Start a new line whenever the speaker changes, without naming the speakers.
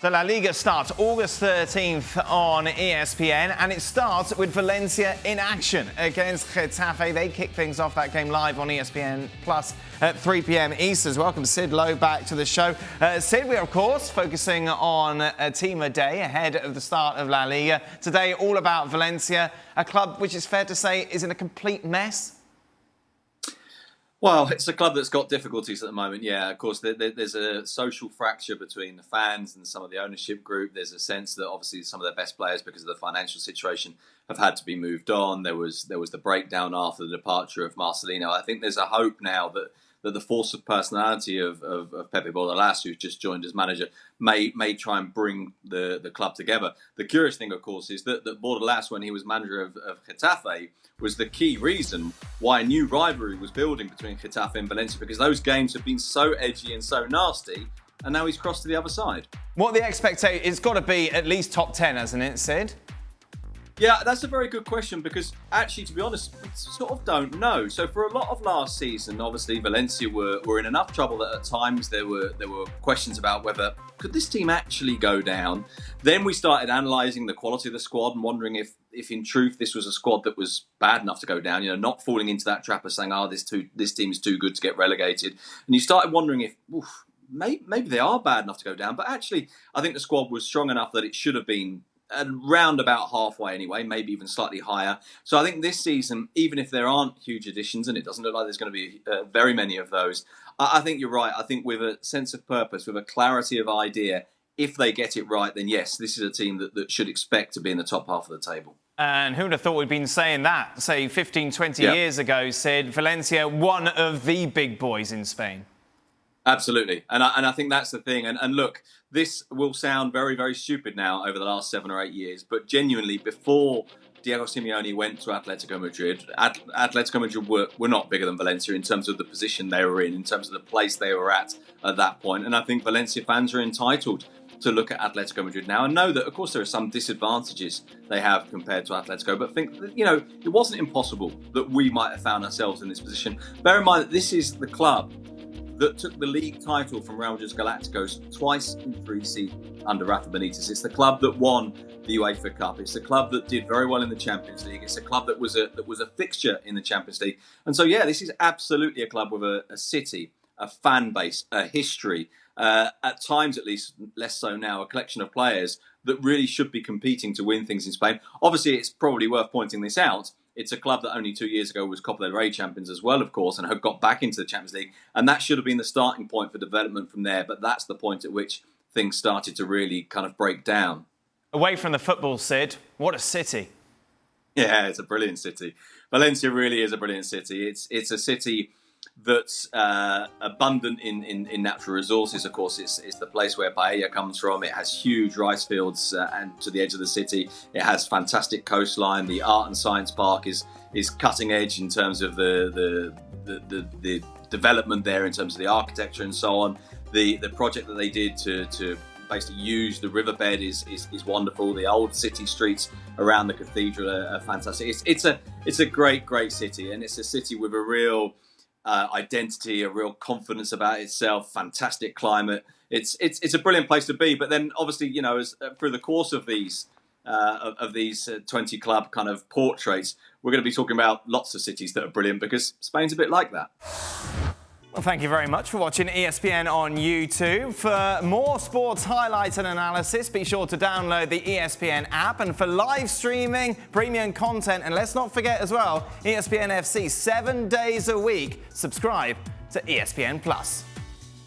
The La Liga starts August 13th on ESPN, and it starts with Valencia in action against Getafe. They kick things off, that game live on ESPN Plus at 3 p.m. Eastern. Welcome Sid Lowe back to the show. Sid, we are of course focusing on a team a day ahead of the start of La Liga. Today, all about Valencia, a club which is fair to say is in a complete mess.
Well, it's a club that's got difficulties at the moment, yeah. Of course, there's a social fracture between the fans and some of the ownership group. There's a sense that obviously some of their best players, because of the financial situation, have had to be moved on. There was the breakdown after the departure of Marcelino. I think there's a hope now that the force of personality of Jose Bordalas, who's just joined as manager, may try and bring the club together. The curious thing, of course, is that Bordalas, when he was manager of Getafe, was the key reason why a new rivalry was building between Getafe and Valencia, because those games have been so edgy and so nasty, and now he's crossed to the other side.
What the expectation, it's got to be at least top 10, hasn't it, Sid?
Yeah, that's a very good question, because actually, to be honest, we sort of don't know. So for a lot of last season, obviously Valencia were in enough trouble that at times there were questions about whether could this team actually go down. Then we started analysing the quality of the squad and wondering if in truth this was a squad that was bad enough to go down, not falling into that trap of saying, this team is too good to get relegated. And you started wondering if, maybe they are bad enough to go down. But actually, I think the squad was strong enough that it should have been around about halfway anyway, maybe even slightly higher. So I think this season, even if there aren't huge additions, and it doesn't look like there's going to be very many of those, I think you're right. I think with a sense of purpose, with a clarity of idea, if they get it right, then yes, this is a team that should expect to be in the top half of the table.
And who would have thought we'd been saying that, say, 15, 20 years ago, Sid, Valencia, one of the big boys in Spain.
Absolutely. And I think that's the thing. And look, this will sound very, very stupid now over the last 7 or 8 years, but genuinely, before Diego Simeone went to Atletico Madrid, Atletico Madrid were not bigger than Valencia in terms of the position they were in terms of the place they were at that point. And I think Valencia fans are entitled to look at Atletico Madrid now and know that, of course, there are some disadvantages they have compared to Atletico, but think that, it wasn't impossible that we might have found ourselves in this position. Bear in mind that this is the club that took the league title from Real Madrid Galacticos twice in 3 seasons under Rafa Benitez. It's the club that won the UEFA Cup. It's the club that did very well in the Champions League. It's a club that was a fixture in the Champions League. And so, yeah, this is absolutely a club with a city, a fan base, a history, at times at least, less so now, a collection of players that really should be competing to win things in Spain. Obviously, it's probably worth pointing this out. It's a club that only 2 years ago was Copa del Rey champions as well, of course, and had got back into the Champions League. And that should have been the starting point for development from there. But that's the point at which things started to really kind of break down.
Away from the football, Sid, what a city.
Yeah, it's a brilliant city. Valencia really is a brilliant city. It's a city that's abundant in natural resources. Of course, it's the place where paella comes from. It has huge rice fields and to the edge of the city. It has fantastic coastline. The art and science park is cutting edge in terms of the development there, in terms of the architecture and so on. The project that they did to basically use the riverbed is wonderful. The old city streets around the cathedral are fantastic. It's a great city, and it's a city with a real identity, a real confidence about itself, fantastic climate. It's a brilliant place to be. But then, obviously, as through the course of these 20 club kind of portraits, we're going to be talking about lots of cities that are brilliant, because Spain's a bit like that.
Well, thank you very much for watching ESPN on YouTube. For more sports highlights and analysis, be sure to download the ESPN app. And for live streaming, premium content, and let's not forget as well, ESPN FC 7 days a week. Subscribe to ESPN Plus.